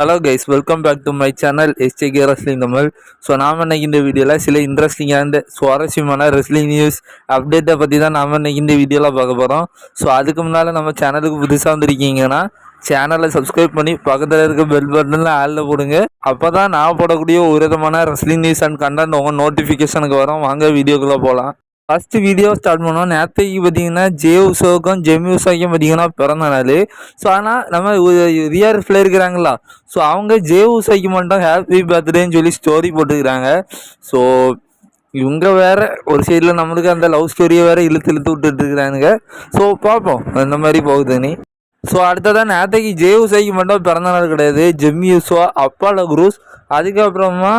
Hello guys, welcome back to my channel SDK wrestling Tamil. So நாம் இன்னைக்கு இந்த வீடியோவில் சில இன்ட்ரெஸ்டிங்கான சுவாரஸ்யமான ரெஸ்லிங் நியூஸ் அப்டேட்டை பற்றி தான் நாம் இன்னைக்கு இந்த வீடியோவில் பார்க்க போகிறோம். ஸோ அதுக்கு முன்னால் நம்ம சேனலுக்கு புதுசாக வந்துருக்கீங்கன்னா சேனலை சப்ஸ்கிரைப் பண்ணி பக்கத்தில் இருக்க பெல் பட்டனில் ஆளில் போடுங்க. அப்போ தான் நான் போடக்கூடிய ஒரு விதமான ரெஸ்லிங் நியூஸ் அண்ட் கண்டென்ட் உங்கள் நோட்டிஃபிகேஷனுக்கு வரும். வாங்க வீடியோக்குள்ளே போகலாம். ஃபஸ்ட்டு வீடியோ ஸ்டார்ட் பண்ணோம். நேற்றைக்கு பார்த்தீங்கன்னா ஜே உசோக்கும் ஜெமி உசாக்கும் பார்த்தீங்கன்னா பிறந்த நாள். ஸோ ஆனால் நம்ம ரியல் ஃபிளே இருக்கிறாங்களா, ஸோ அவங்க ஜே உசாய்க்கு மட்டும் ஹாப்பி பர்த்டேன்னு சொல்லி ஸ்டோரி போட்டுக்கிறாங்க. ஸோ இவங்க வேற ஒரு சைடில் நம்மளுக்கு அந்த லவ் ஸ்டோரியை வேற இழுத்து விட்டுட்டு இருக்கிறானுங்க. ஸோ பார்ப்போம் இந்த மாதிரி போகுதுன்னு. ஸோ அடுத்ததான் நேற்றைக்கு ஜே உசாய்க்கு மட்டும் பிறந்த நாள் கிடையாது. ஜெமி உசா, அப்பால குரூஸ், அதுக்கப்புறமா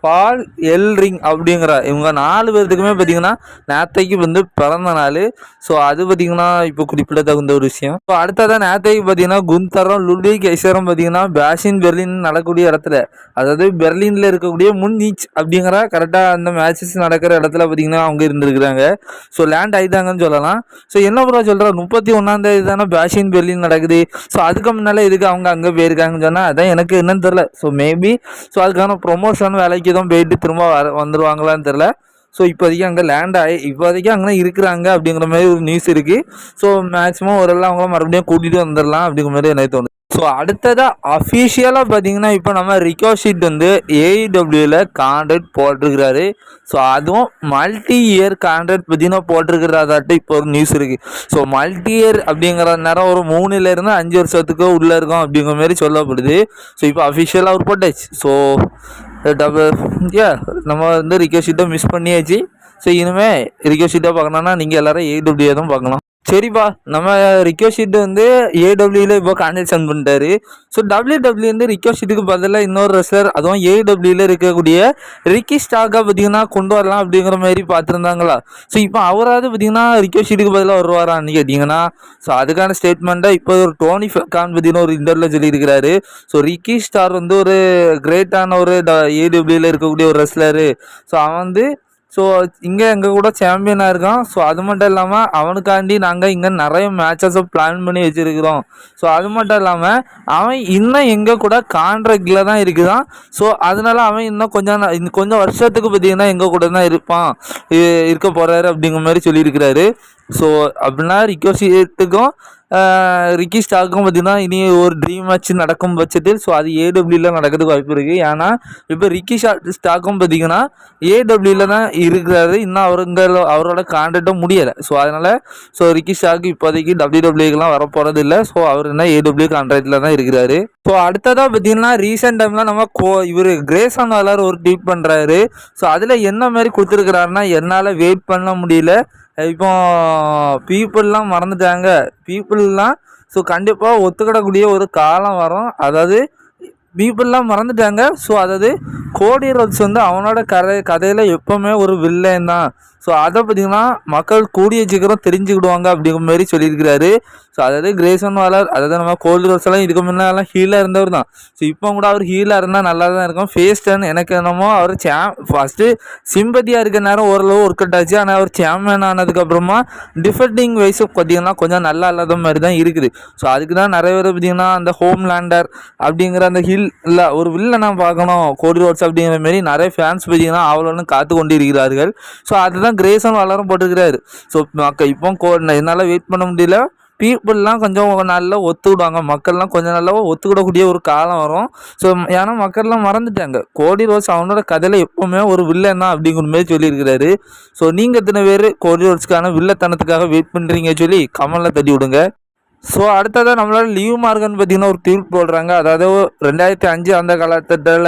பால் எல் ரிங் அப்படிங்கிற இவங்க 4 பேர்த்துக்குமே பார்த்திங்கன்னா நேற்றைக்கு வந்து பிறந்த நாள். ஸோ அது பார்த்திங்கன்னா இப்போ குறிப்பிடத்தகுந்த ஒரு விஷயம். ஸோ அடுத்ததான் நேற்றைக்கு பார்த்திங்கன்னா குந்தரும் லுட்விக் ஐசரும் பார்த்திங்கன்னா பேஷின் பெர்லின் நடக்கக்கூடிய இடத்துல, அதாவது பெர்லினில் இருக்கக்கூடிய முன்னிச் அப்படிங்கிற கரெக்டாக அந்த மேட்சஸ் நடக்கிற இடத்துல பார்த்திங்கன்னா அவங்க இருந்திருக்கிறாங்க. ஸோ லேண்ட் ஆகிட்டாங்கன்னு சொல்லலாம். ஸோ என்ன ப்ரோ சொல்கிற, 31 தானே பேஷின் பெர்லின் நடக்குது. ஸோ அதுக்கு முன்னால் எதுக்கு அவங்க அங்கே போயிருக்காங்கன்னு சொன்னால் அதான் எனக்கு என்னன்னு தெரில. ஸோ மேபி ஸோ அதுக்கான ப்ரொமோஷன் வேலைக்கு தான் போயிட்டு திரும்ப வந்துடுவாங்களான்னு தெரில. ஸோ இப்போதைக்கு அங்கே லேண்ட் ஆகி இப்போதைக்கு அங்கே இருக்கிறாங்க அப்படிங்கிற மாதிரி ஒரு நியூஸ் இருக்குது. ஸோ மேக்ஸிமம் ஒரெல்லாம் அவங்கள மறுபடியும் கூட்டிகிட்டு வந்துடலாம் அப்படிங்கிற மாதிரி எனக்கு தோணுது. ஸோ அடுத்ததாக அஃபிஷியலாக பார்த்தீங்கன்னா இப்போ நம்ம ரிகோஷிட் வந்து ஏஇடபிள்யூவில் கான்ட்ராக்ட் போட்டிருக்கிறாரு. ஸோ அதுவும் மல்டி இயர் கான்ட்ராக்ட் பார்த்தீங்கன்னா போட்டிருக்கிறதாட்டு இப்போ ஒரு நியூஸ் இருக்குது. ஸோ மல்டி இயர் அப்படிங்கிற நேரம் ஒரு 3 to 5 வருஷத்துக்கு உள்ளே இருக்கும் அப்படிங்கிற மாதிரி சொல்லப்படுது. ஸோ இப்போ அஃபிஷியலாக ஒரு போட்டாச்சு. ஸோ நம்ம வந்து ரிகோஷிட்டை மிஸ் பண்ணியாச்சு. ஸோ இனிமேல் ரிகோஷிட்டை பார்க்கணுன்னா நீங்கள் எல்லோரும் ஏடபிள்யூ தான் பார்க்கலாம். சரிப்பா, நம்ம ரிகோஷிட்டு வந்து ஏடபிள்யூவில் இப்போ கான்ட்ராக்ட் பண்ணிட்டாரு. ஸோ டபிள்யூடபிள்யூ வந்து ரிகோஷிட்டுக்கு பதிலாக இன்னொரு ரெஸ்லர், அதுவும் ஏடபிள்யூவில் இருக்கக்கூடிய ரிக்கி ஸ்டாக்கை பார்த்தீங்கன்னா கொண்டு வரலாம் அப்படிங்கிற மாதிரி பார்த்துருந்தாங்களா. ஸோ இப்போ அவராது பார்த்தீங்கன்னா ரிகோஷிட்டுக்கு பதிலாக வருவாரான்னு கேட்டிங்கன்னா, ஸோ அதுக்கான ஸ்டேட்மெண்ட்டை இப்போ ஒரு டோனி கான் பார்த்தீங்கன்னா ஒரு இன்டர்வியூவில் சொல்லியிருக்கிறாரு. ஸோ ரிக்கி ஸ்டார் வந்து ஒரு கிரேட்டான ஒரு ஏடபிள்யூவில் இருக்கக்கூடிய ஒரு ரெஸ்லரு. ஸோ அவன் வந்து இங்கே எங்கள் கூட சாம்பியனாக இருக்கான். ஸோ அது மட்டும் இல்லாமல் அவனுக்காண்டி நாங்கள் இங்கே நிறைய மேட்சஸை பிளான் பண்ணி வச்சுருக்கிறோம். ஸோ அது மட்டும் இல்லாமல் அவன் இன்னும் எங்கள் கூட கான்ட்ராக்டில் தான் இருக்குதான். ஸோ அதனால அவன் இன்னும் கொஞ்சம் வருஷத்துக்கு பார்த்தீங்கன்னா எங்கள் கூட தான் இருக்க போகிறாரு அப்படிங்கிற மாதிரி சொல்லியிருக்கிறாரு. ஸோ அப்படின்னா ரிகோஷிட்டுக்கும் ரிக்கி ஸ்டாக்கும் பார்த்தீங்கன்னா இனி ஒரு ட்ரீம் மேட்ச் நடக்கும் பட்சத்தில் ஸோ அது ஏடபிள்யூவில் நடக்கிறதுக்கு வாய்ப்பு இருக்குது. ஏன்னா இப்போ ரிக்கி ஸ்டாக்கும் பார்த்தீங்கன்னா ஏடபிள்யூவில் தான் இருக்கிறாரு. இன்னும் அவரோட கான்ட்ராக்டும் முடியலை. ஸோ அதனால் ரிக்கி ஸ்டாக்கு இப்போதைக்கு டபிள்யூடபிள்யூக்கெலாம் வரப்போகிறது இல்லை. ஸோ அவர் என்ன ஏடபிள்யூ கான்ட்ராக்டில் தான் இருக்கிறாரு. ஸோ அடுத்ததாக பார்த்தீங்கன்னா ரீசெண்ட் டைமில் நம்ம இவர் கிரேசன் வாலர் ஒரு ட்வீட் பண்ணுறாரு. ஸோ அதில் என்ன மாதிரி கொடுத்துருக்கிறாருன்னா, என்னால் வெயிட் பண்ண முடியல, இப்போ பீப்புளெலாம் மறந்துட்டாங்க, பீப்புளெலாம் ஸோ கண்டிப்பாக ஒத்துக்கிடக்கூடிய ஒரு காலம் வரும். அதாவது பீப்புளெலாம் மறந்துட்டாங்க. ஸோ அதாவது கோடி ரோட்ஸ் வந்து அவனோட கதையில் எப்போவுமே ஒரு வில்லன் தான். ஸோ அதை பார்த்திங்கன்னா மக்கள் கூடிய சீக்கிரம் தெரிஞ்சுக்கிடுவாங்க அப்படிங்கிற மாதிரி சொல்லியிருக்கிறாரு. ஸோ அதாவது கிரேசன் வாலர், அதாவது நம்ம கோடி ரோட்ஸ் எல்லாம் இதுக்கு முன்னெல்லாம் ஹீலாக இருந்தவர் தான். ஸோ இப்போ கூட அவர் ஹீலாக இருந்தால் நல்லா தான் இருக்கும். ஃபேஸ் டர்ன் எனக்கு என்னமோ அவர் ஃபஸ்ட்டு சிம்பதியாக இருக்க நேரம் ஓரளவு ஒர்க் அவுட் ஆச்சு. ஆனால் அவர் சாம்பியன் ஆனதுக்கப்புறமா டிஃபெண்டிங் வைஸ் பார்த்திங்கன்னா கொஞ்சம் நல்லா இல்லாத மாதிரி தான் இருக்குது. ஸோ அதுக்கு தான் நிறைய பேர் பார்த்திங்கன்னா அந்த ஹோம் லேண்டர் அப்படிங்கிற அந்த இல்லை ஒரு வில்லனை பார்க்கணும் கோடி ரோட்ஸ் அப்படிங்கிற மாதிரி நிறைய ஃபேன்ஸ் பார்த்திங்கன்னா அவ்வளோன்னு காத்து கொண்டு இருக்கிறார்கள். ஸோ அதுதான் கிரேசன் வாலரும் போட்டுக்கிறாரு. ஸோ இப்போ என்னால் வெயிட் பண்ண முடியல, பீப்புளெலாம் கொஞ்சம் நல்லா ஒத்துக்கிடுவாங்க, மக்கள்லாம் கொஞ்சம் நல்லா ஒத்துக்கிடக்கூடிய ஒரு காலம் வரும். ஸோ ஏன்னா மக்கள்லாம் மறந்துட்டாங்க, கோடி ரோட்ஸ் அவனோட கதையில் எப்போவுமே ஒரு வில்லன் தான் அப்படிங்கிற மாதிரி சொல்லியிருக்கிறாரு. ஸோ நீங்கள் எத்தனை பேர் கோடி ரோட்ஸ்க்கான வில்லத்தனத்துக்காக வெயிட் பண்ணுறீங்க சொல்லி கமெண்டில் தட்டி விடுங்க. ஸோ அடுத்ததாக நம்மளோட லிவ் மார்கன் பார்த்திங்கன்னா ஒரு ட்வீட் போடுறாங்க. அதாவது 2005 அந்த காலகட்டத்தில்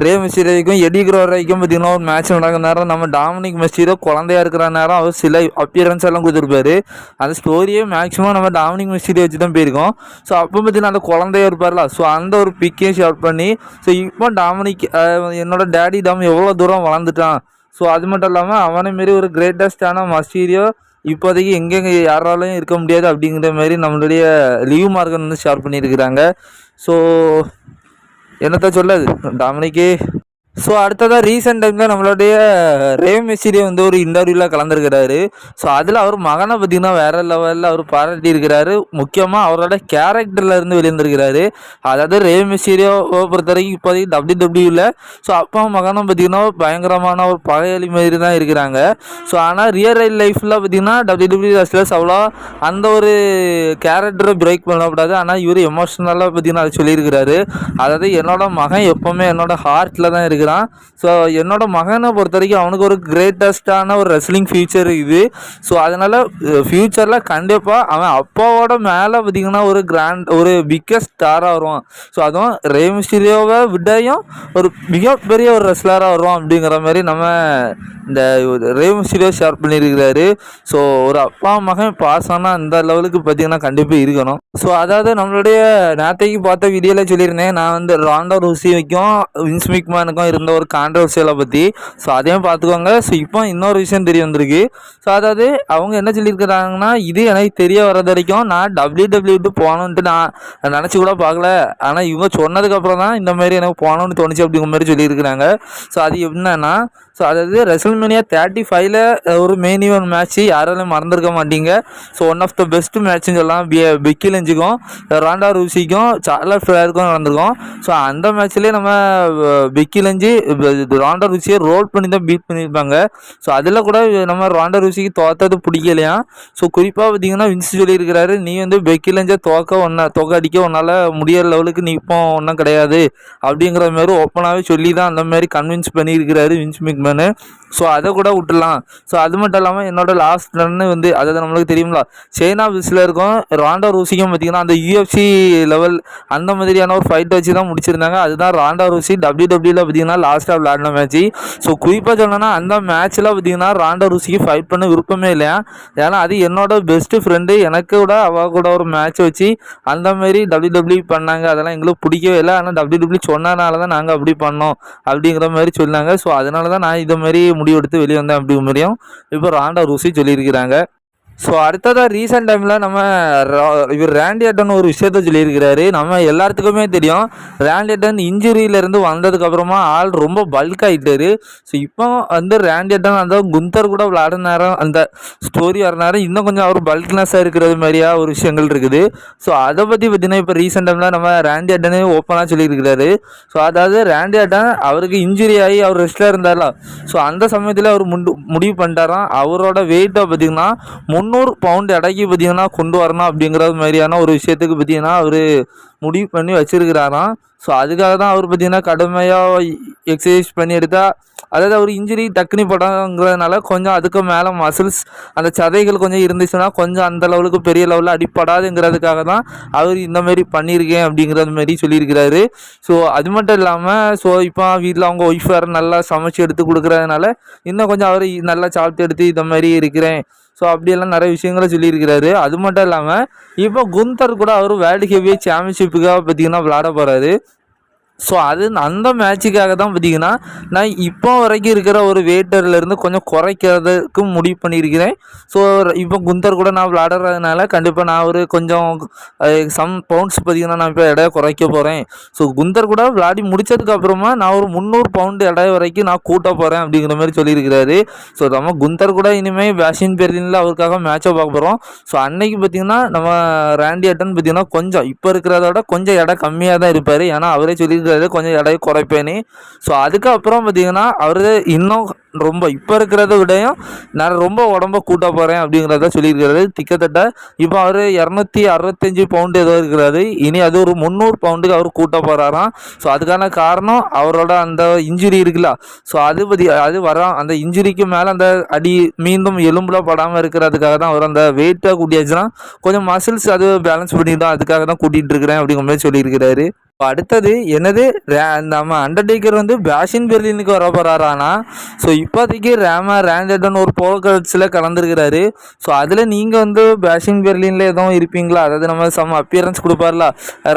ரே மிஸ்டீரியோக்கும் எடி குரோவர் வரைக்கும் பார்த்திங்கன்னா ஒரு மேட்ச் நடக்கிற நேரம் நம்ம டாமினிக் மிஸ்டீரியோ குழந்தையாக இருக்கிற நேரம் அவர் சில அப்பியரன்ஸ் எல்லாம் கொடுத்துருப்பாரு. அந்த ஸ்டோரியே மேக்ஸிமம் நம்ம டாமினிக் மிஸ்டீரியோ வச்சு தான் போயிருக்கோம். ஸோ அப்போ பார்த்திங்கன்னா அந்த குழந்தையாக இருப்பார்ல, ஸோ அந்த ஒரு பிக்கையும் ஷேர் பண்ணி ஸோ இப்போ டாமினிக் என்னோட டேடி டாம் எவ்வளோ தூரம் வளர்ந்துட்டான், ஸோ அது மட்டும் இல்லாமல் அவனை மாரி ஒரு கிரேட்டஸ்டான மிஸ்டீரியோ இப்போதைக்கு எங்கெங்கே யாராலையும் இருக்க முடியாது அப்படிங்கிற மாதிரி நம்மளுடைய லிவ் மார்கன் வந்து ஷேர் பண்ணியிருக்கிறாங்க. ஸோ என்னத்த சொல்லாது, டாமினிக்கு ஸோ அடுத்ததாக ரீசெண்ட் டைமில் நம்மளுடைய ரே மிஸ்டிரியோ வந்து ஒரு இன்டர்வியூவில் கலந்துருக்கிறாரு. ஸோ அதில் அவர் மகனை பார்த்திங்கன்னா வேறு லெவலில் அவர் பாராட்டியிருக்கிறாரு. முக்கியமாக அவரோட கேரக்டரில் இருந்து வெளியிருந்திருக்கிறாரு. அதாவது ரே மிஸ்டிரியோவை பொறுத்த வரைக்கும் இப்போதைக்கு WWE ஸோ அப்பா மகனும் பார்த்திங்கன்னா பயங்கரமான ஒரு பகையாளி மாதிரி தான் இருக்கிறாங்க. ஸோ ஆனால் ரியல் லைஃப்பில் பார்த்திங்கன்னா WWE ரெஸ்லர்ஸ் அவ்வளோ அந்த ஒரு கேரக்டரை பிரேக் பண்ணக்கூடாது. ஆனால் இவர் எமோஷ்னலாக பார்த்திங்கன்னா அதை சொல்லியிருக்கிறாரு. அதாவது என்னோட மகன் எப்போவுமே என்னோட ஹார்ட்டில் தான் இருக்கிறான். ஸோ என்னோட மகனை பொறுத்த வரைக்கும் அவனுக்கு ஒரு கிரேட்டஸ்டான ஒரு ரெஸ்லிங் ஃபியூச்சர் இது. ஸோ அதனால் ஃப்யூச்சரில் கண்டிப்பாக அவன் அப்பாவோட மேலே பார்த்திங்கன்னா ஒரு பிக்கஸ்ட் ஸ்டாராக வருவான். ஸோ அதுவும் ரே மிஸ்டீரியோவை விடையும் ஒரு மிகப்பெரிய ஒரு ரெஸ்லராக வருவான் அப்படிங்கிற மாதிரி நம்ம இந்த ரே மிஸ்டீரியோ ஷேர் பண்ணியிருக்கிறாரு. ஸோ ஒரு அப்பா மகன் பாஸ் ஆனால் அந்த லெவலுக்கு பார்த்திங்கன்னா கண்டிப்பாக இருக்கணும். ஸோ அதாவது நம்மளுடைய நேற்றைக்கு பார்த்த வீடியோவில் சொல்லியிருந்தேன், நான் வந்து ராண்டா ரூசிக்கும் வின்ஸ் மெக்மேனுக்கும் இருந்த ஒரு கான்ட்ரவர்சியலை பற்றி. ஸோ அதையும் பார்த்துக்கோங்க. ஸோ இப்போ இன்னொரு விஷயம் தெரிய வந்திருக்கு. ஸோ அதாவது அவங்க என்ன சொல்லியிருக்கிறாங்கன்னா, இது எனக்கு தெரிய வர்றது வரைக்கும் நான் WWE போகணுன்ட்டு நான் நினச்சி கூட பார்க்கல. ஆனால் இவங்க சொன்னதுக்கப்புறம் தான் இந்த மாதிரி எனக்கு போகணுன்னு தோணுச்சு அப்படிங்கிற மாதிரி சொல்லியிருக்கிறாங்க. ஸோ அது என்னன்னா, ஸோ அதாவது ரெசல்மேனியா 35ல் ஒரு மெயின் ஈவென்ட் மேட்ச்சு யாராலையும் மறந்துருக்க மாட்டீங்க. So one of the best மேட்ச்சுன்னு சொல்லலாம். பெக்கி லிஞ்சுக்கும் ராண்டா ரூசிக்கும் சார்லட் ஃப்ளேருக்கும் நடந்திருக்கும். ஸோ அந்த மேட்ச்லேயே நம்ம பெக்கி லிஞ்சு ராண்டா ரூசியை ரோல் பண்ணி தான் பீட் பண்ணியிருப்பாங்க. ஸோ அதில் கூட நம்ம ராண்டா ரூசிக்கு தோற்றது பிடிக்கலையா. ஸோ குறிப்பாக பார்த்தீங்கன்னா வின்ஸ் சொல்லியிருக்கிறாரு, நீ வந்து பெக்கி லிஞ்சை தோக்க அடிக்க உன்னால் முடியாத லெவலுக்கு நீ இப்போ ஒன்றும் கிடையாது அப்படிங்கிற மாதிரி ஓப்பனாகவே சொல்லி தான் அந்த மாதிரி கன்வின்ஸ் பண்ணியிருக்கிறாரு வின்ஸ் மெக்மேன். ஸோ அதை கூட விட்டுலாம். ஸோ அது மட்டும் இல்லாமல் என்னோட லாஸ்ட் ரன்னு வந்து அதாவது நம்மளுக்கு தெரியுங்களா, சைனா விஸ்லருக்கும் ராண்டா ரூசிக்கும் பார்த்திங்கன்னா அந்த UFC லெவல் அந்த மாதிரியான ஒரு ஃபைட் வச்சு தான் முடிச்சிருந்தாங்க. அதுதான் ராண்டா ரூசி WWE பார்த்திங்கன்னா லாஸ்ட்டாக விளையாடின மேட்ச்சு. ஸோ குறிப்பாக சொல்லணும்னா அந்த மேட்ச்சில் பார்த்திங்கன்னா ராண்டா ரூசிக்கு ஃபைட் பண்ண விருப்பமே இல்லையா. ஏன்னா அது என்னோட பெஸ்ட்டு ஃப்ரெண்டு, எனக்கு கூட அவள் கூட ஒரு மேட்ச் வச்சு அந்த மாதிரி WWE பண்ணாங்க. அதெல்லாம் எங்களுக்கு பிடிக்கவே இல்லை. ஆனால் WWE சொன்னதுனால தான் நாங்கள் அப்படி பண்ணோம் அப்படிங்கிற மாதிரி சொன்னாங்க. ஸோ அதனால தான் நான் இதை மாதிரி முடிவெடுத்து வெளியே வந்தேன் அப்படிங்கிற மாதிரியும் இப்போ ராண்டா ரூசி சொல்லியிருக்கிறாங்க. ஸோ அடுத்ததாக ரீசெண்ட் டைமில் நம்ம இவர் ரேண்டி ஆர்டன் ஒரு விஷயத்த சொல்லியிருக்கிறாரு. நம்ம எல்லாத்துக்குமே தெரியும், ரேண்டி ஆர்டன் இன்ஜுரியிலேருந்து வந்ததுக்கப்புறமா ஆள் ரொம்ப பல்க் ஆகிட்டாரு. ஸோ இப்போ வந்து ரேண்டி ஆர்டன் அந்த குந்தர் கூட விளையாட நேரம் அந்த ஸ்டோரி வர நேரம் இன்னும் கொஞ்சம் அவர் பல்க்னஸாக இருக்கிறது மாதிரியா ஒரு விஷயங்கள் இருக்குது. ஸோ அதை பற்றி பார்த்தீங்கன்னா இப்போ ரீசெண்ட் டைமில் நம்ம ரேண்டி ஆர்டனே ஓப்பனாக சொல்லியிருக்கிறாரு. ஸோ அதாவது ரேண்டி ஆர்டன் அவருக்கு இன்ஜுரி ஆகி அவர் ரெஸ்ட்டில் இருந்தார்ல, ஸோ அந்த சமயத்தில் அவர் முடிவு பண்ணிட்டாராம் அவரோட வெயிட்டை பார்த்திங்கன்னா 300 பவுண்ட் எடைக்கு பார்த்திங்கன்னா கொண்டு வரணும் அப்படிங்கிறது மாதிரியான ஒரு விஷயத்துக்கு பார்த்திங்கன்னா அவர் முடிவு பண்ணி வச்சுருக்கிறாராம். ஸோ அதுக்காக தான் அவர் பார்த்திங்கன்னா கடுமையாக எக்ஸசைஸ் பண்ணி எடுத்தால், அதாவது அவர் இன்ஜுரி டக்குனி படங்கிறதுனால கொஞ்சம் அதுக்கு மேலே மசில்ஸ் அந்த சதைகள் கொஞ்சம் இருந்துச்சுன்னா கொஞ்சம் அந்த லெவலுக்கு பெரிய லெவலில் அடிப்படாதுங்கிறதுக்காக தான் அவர் இந்த மாதிரி பண்ணியிருக்கேன் அப்படிங்கிறது மாதிரி சொல்லியிருக்கிறாரு. ஸோ அது மட்டும் இல்லாமல் ஸோ இப்போ வீட்டில் அவங்க ஒய்ஃப் வேறு நல்லா சமைச்சு எடுத்து கொடுக்குறதுனால இன்னும் கொஞ்சம் அவர் நல்லா சாப்பிட்டு எடுத்து இந்த மாதிரி இருக்கிறேன். ஸோ அப்படியெல்லாம் நிறைய விஷயங்களை சொல்லியிருக்கிறாரு. அது மட்டும் இல்லாமல் இப்போ குந்தர் கூட அவர் வேர்ல்டு ஹெவி சாம்பியன்ஷிப்புக்காக பார்த்திங்கன்னா விளையாட போகிறாரு. ஸோ அது அந்த மேட்சுக்காக தான் பார்த்திங்கன்னா நான் இப்போ வரைக்கும் இருக்கிற ஒரு வெயிட்டர்லேருந்து கொஞ்சம் குறைக்கிறதுக்கு முடிவு பண்ணியிருக்கிறேன். ஸோ இப்போ குந்தர் கூட நான் விளையாடுறதுனால கண்டிப்பாக நான் ஒரு கொஞ்சம் சம் பவுண்ட்ஸ் பார்த்திங்கன்னா நான் இப்போ எடையை குறைக்க போகிறேன். ஸோ குந்தர் கூட விளையாடி முடித்ததுக்கப்புறமா நான் ஒரு 300 பவுண்டு எடை வரைக்கும் நான் கூட்ட போகிறேன் அப்படிங்கிற மாதிரி சொல்லியிருக்கிறாரு. ஸோ நம்ம குந்தர் கூட இனிமேல் பேஷின் பெர்லினில் அவருக்காக மேட்சை பார்க்க போகிறோம். ஸோ அன்னைக்கு பார்த்திங்கன்னா நம்ம ரேண்டி ஆர்டன் பார்த்திங்கன்னா கொஞ்சம் இப்போ இருக்கிறதோட கொஞ்சம் எடை கம்மியாக தான் இருப்பார். ஏன்னா அவரே சொல்லியிருக்காரு கொஞ்சம் எடையை குறைப்பேன்னு. ஸோ அதுக்கப்புறம் பார்த்திங்கன்னா அவர் இன்னும் ரொம்ப இப்போ இருக்கிறத விடையும் நான் ரொம்ப உடம்ப கூட்ட போகிறேன் அப்படிங்கிறத சொல்லியிருக்கிறாரு. கிட்டத்தட்ட இப்போ அவர் 265 பவுண்டு ஏதோ இருக்கிறாரு. இனி அது ஒரு 300 பவுண்டுக்கு அவர் கூட்ட போகிறாராம். ஸோ அதுக்கான காரணம் அவரோட அந்த இன்ஜுரி இருக்குல்ல, ஸோ அது அந்த இன்ஜுரிக்கு மேலே அந்த அடி மீண்டும் எலும்பில் படாமல் இருக்கிறதுக்காக தான் அவர் அந்த வெயிட்டை கூட்டியாச்சுன்னா கொஞ்சம் மசில்ஸ் அது பேலன்ஸ் பண்ணிட்டோம், அதுக்காக தான் கூட்டிகிட்டு இருக்கிறேன் அப்படிங்கிற மாதிரி சொல்லியிருக்கிறாரு. அடுத்தது என்னது நம்ம அண்டர்டேக்கர் வந்து பேஷின் பெர்லினுக்கு வர போகிறாரானா. ஸோ இப்போதைக்கு ரேண்டட்டன் ஒரு போக்கட்ஸில் கலந்துருக்கிறாரு. ஸோ அதில் நீங்கள் வந்து பேஷிங் பெர்லினில் எதுவும் இருப்பீங்களா? அதாவது நம்ம சம் அப்பியரன்ஸ் கொடுப்பார்ல,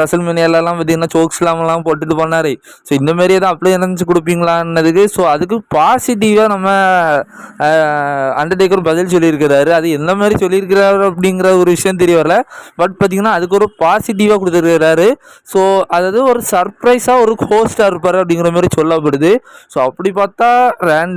ரசல் மினியாலெலாம் பார்த்தீங்கன்னா சோக்ஸ்லாம்லாம் போட்டுட்டு போனார். ஸோ இந்தமாரி எதுவும் அப்பியரன்ஸ் கொடுப்பீங்களான்னதுக்கு ஸோ அதுக்கு பாசிட்டிவாக நம்ம அண்டர்டேக்கர் பதில் சொல்லியிருக்கிறாரு. அது எந்த மாதிரி சொல்லியிருக்கிறாரு அப்படிங்கிற ஒரு விஷயம் தெரிய வரல. பட் பார்த்தீங்கன்னா அதுக்கு ஒரு பாசிட்டிவாக கொடுத்துருக்கிறாரு. ஸோ அதாவது ஒரு சர்ப்ரைஸாக ஒரு ஹோஸ்டாக இருப்பார் அப்படிங்கிற மாதிரி சொல்லப்படுது. ஸோ அப்படி பார்த்தா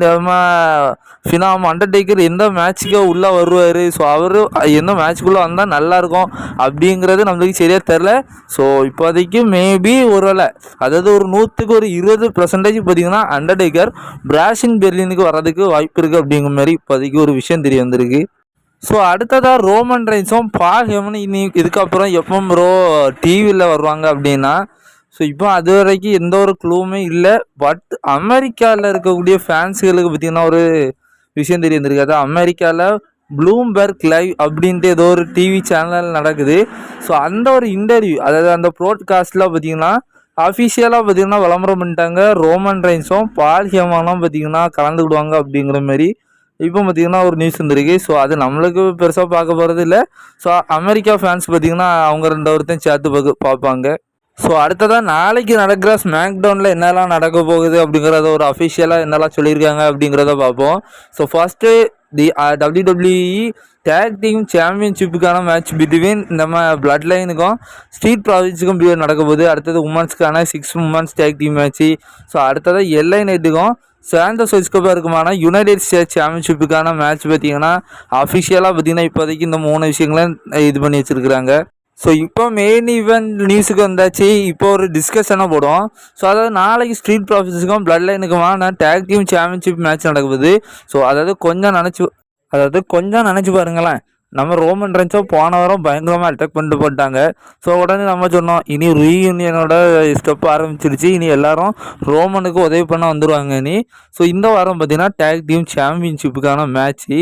நம்ம அண்டர்டேக்கர் எந்த மேட்ச்சுக்கு உள்ளே வருவார், ஸோ அவர் எந்த மேட்ச்சுக்குள்ளே வந்தால் நல்லாயிருக்கும் அப்படிங்கிறது நம்மளுக்கு சரியாக தெரில. ஸோ இப்போதைக்கு மேபி ஒருவேளை அதாவது ஒரு 100க்கு ஒரு 20% பார்த்தீங்கன்னா அண்டர்டேக்கர் பேஷிங் பெர்லினுக்கு வர்றதுக்கு வாய்ப்பு இருக்குது அப்படிங்கிற மாதிரி இப்போதைக்கு ஒரு விஷயம் தெரிய வந்திருக்கு. ஸோ அடுத்ததாக ரோமன் ரெயின்ஸும் பால் ஹெமனும் இனி இதுக்கப்புறம் எப்போ ப்ரோ டிவியில் வருவாங்க அப்படின்னா, ஸோ இப்போ அது வரைக்கும் எந்த ஒரு க்ளூவுமே இல்லை. பட் அமெரிக்காவில் இருக்கக்கூடிய ஃபேன்ஸுகளுக்கு பார்த்திங்கன்னா ஒரு விஷயம் தெரிய வந்திருக்கு. அதாவது அமெரிக்காவில் ப்ளூம்பெர்க் லைவ் அப்படின்ட்டு ஏதோ ஒரு டிவி சேனல் நடக்குது. ஸோ அந்த ஒரு இன்டர்வியூ, அதாவது அந்த ப்ரோட்காஸ்ட்டில் பார்த்திங்கன்னா அஃபிஷியலாக பார்த்திங்கன்னா விளம்பரம் பண்ணிட்டாங்க. ரோமன் ரெயின்ஸும் பால் ஹெமனும் பார்த்திங்கன்னா கலந்துக்கிடுவாங்க அப்படிங்கிற மாதிரி இப்போ பார்த்திங்கன்னா ஒரு நியூஸ் வந்துருக்கு. ஸோ அது நம்மளுக்கு பெருசாக பார்க்க போகிறது இல்லை. ஸோ அமெரிக்கா ஃபேன்ஸ் பார்த்திங்கன்னா அவங்க 2 ஒருத்தையும் சேர்த்து பார்ப்பாங்க. ஸோ அடுத்ததாக நாளைக்கு நடக்கிற ஸ்மாக்டவுனில் என்னெல்லாம் நடக்க போகுது அப்படிங்கிறத ஒரு அஃபிஷியலாக என்னெல்லாம் சொல்லியிருக்காங்க அப்படிங்கிறத பார்ப்போம். So first WWE tag team சாம்பியன்ஷிப்புக்கான மேட்ச் பிட்வீன் நம்ம பிளட் லைனுக்கும் ஸ்ட்ரீட் ப்ராஃபிட்ஸுக்கும் நடக்க போகுது. அடுத்தது உமன்ஸ்க்கான 6 women's tag team match. So அடுத்தது LA நைட்டுக்கும் சாண்டோஸ் எஸ்கோபாருக்குமான யுனைடெட் ஸ்டேட்ஸ் சாம்பியன்ஷிப்புக்கான மேட்ச் பார்த்திங்கன்னா அஃபிஷியலாக பார்த்திங்கன்னா இப்போதைக்கு இந்த 3 விஷயங்களை இது பண்ணி வச்சுருக்குறாங்க. ஸோ இப்போ மெயின் ஈவெண்ட் நியூஸுக்கு வந்தாச்சு. இப்போ ஒரு டிஸ்கஷனாக போடுவோம். ஸோ அதாவது நாளைக்கு ஸ்ட்ரீட் ப்ராஃபிட்ஸுக்கும் பிளட் லைனுக்குமான டேக் டீம் சாம்பியன்ஷிப் மேட்ச் நடக்குது. ஸோ அதாவது கொஞ்சம் நினச்சி பாருங்களேன், நம்ம ரோமன் ரெயின்ஸோ போன வாரம் பயங்கரமாக அட்டாக் பண்ணிட்டு போட்டாங்க. ஸோ உடனே நம்ம சொன்னோம் இனி ரீயூனியனோட ஸ்டெப் ஆரம்பிச்சிருச்சு, இனி எல்லாரும் ரோமனுக்கு உதவி பண்ண வந்துடுவாங்க இனி. ஸோ இந்த வாரம் பார்த்திங்கன்னா டேக் டீம் சாம்பியன்ஷிப்புக்கான மேட்ச்சு.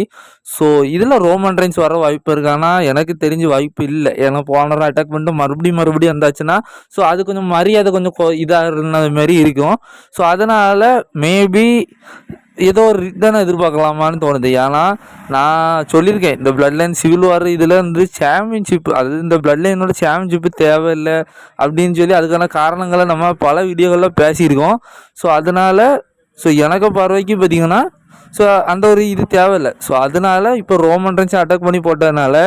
ஸோ இதில் ரோமன் ரெயின்ஸ் வர வாய்ப்பு இருக்கானா? எனக்கு தெரிஞ்சு வாய்ப்பு இல்லை. ஏன்னா போன வாரம் அட்டாக் பண்ணிட்டு மறுபடியும் வந்தாச்சுன்னா ஸோ அது கொஞ்சம் மரியாதை கொஞ்சம் இதாக இருந்த மாதிரி இருக்கும். ஸோ அதனால் மேபி ஏதோ ஒரு ரிட்டனை எதிர்பார்க்கலாமான்னு தோணுது. ஏன்னா நான் சொல்லியிருக்கேன், இந்த பிளட் லைன் சிவில் வார் இதில் வந்து சாம்பியன்ஷிப், அதாவது இந்த பிளட் லைனோட சாம்பியன்ஷிப்பு தேவையில்லை அப்படின்னு சொல்லி அதுக்கான காரணங்களை நம்ம பல வீடியோகளில் பேசியிருக்கோம். ஸோ அதனால் எனக்கு பார்வைக்கு பார்த்திங்கன்னா ஸோ அந்த ஒரு இது தேவையில்லை. ஸோ அதனால் இப்போ ரோமன் ரெயின்ஸை அட்டாக் பண்ணி போட்டதுனால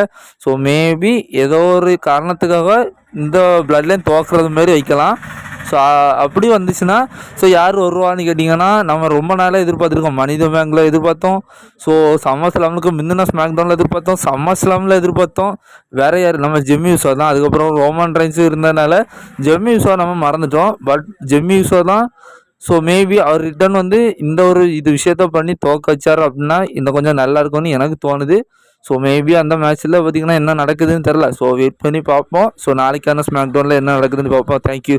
ஸோ மேபி ஏதோ ஒரு காரணத்துக்காக இந்த பிளட் லைன் துவக்கிறது மாதிரி வைக்கலாம். ஸோ அப்படி வந்துச்சுன்னா ஸோ யார் வருவான்னு கேட்டிங்கன்னா, நம்ம ரொம்ப நாளாக எதிர்பார்த்துருக்கோம். மனித பேங்கில் எதிர்பார்த்தோம். ஸோ சம்மர்ஸ்லாமுக்கு முந்தின ஸ்மாக்டவுனில் எதிர்பார்த்தோம். சம்மர்ஸ்லாமில் எதிர்பார்த்தோம். வேறு யார்? நம்ம ஜெம்மி யூசோ தான். அதுக்கப்புறம் ரோமன் ரெயின்ஸ் இருந்ததுனால ஜெம்மி யூசோ நம்ம மறந்துட்டோம். பட் ஜெம்மி யூசோ தான். ஸோ மேபி அவர் ரிட்டர்ன் வந்து இந்த ஒரு விஷயத்த பண்ணி தோக்க வச்சார் அப்படின்னா இன்னும் கொஞ்சம் நல்லா இருக்கும்னு எனக்கு தோணுது. ஸோ மேபி அந்த மேட்ச்சில் பார்த்திங்கன்னா என்ன நடக்குதுன்னு தெரில. ஸோ வெயிட் பண்ணி பார்ப்போம். ஸோ நாளைக்கான ஸ்மாக்டவுனில் என்ன நடக்குதுன்னு பார்ப்போம். தேங்க்யூ.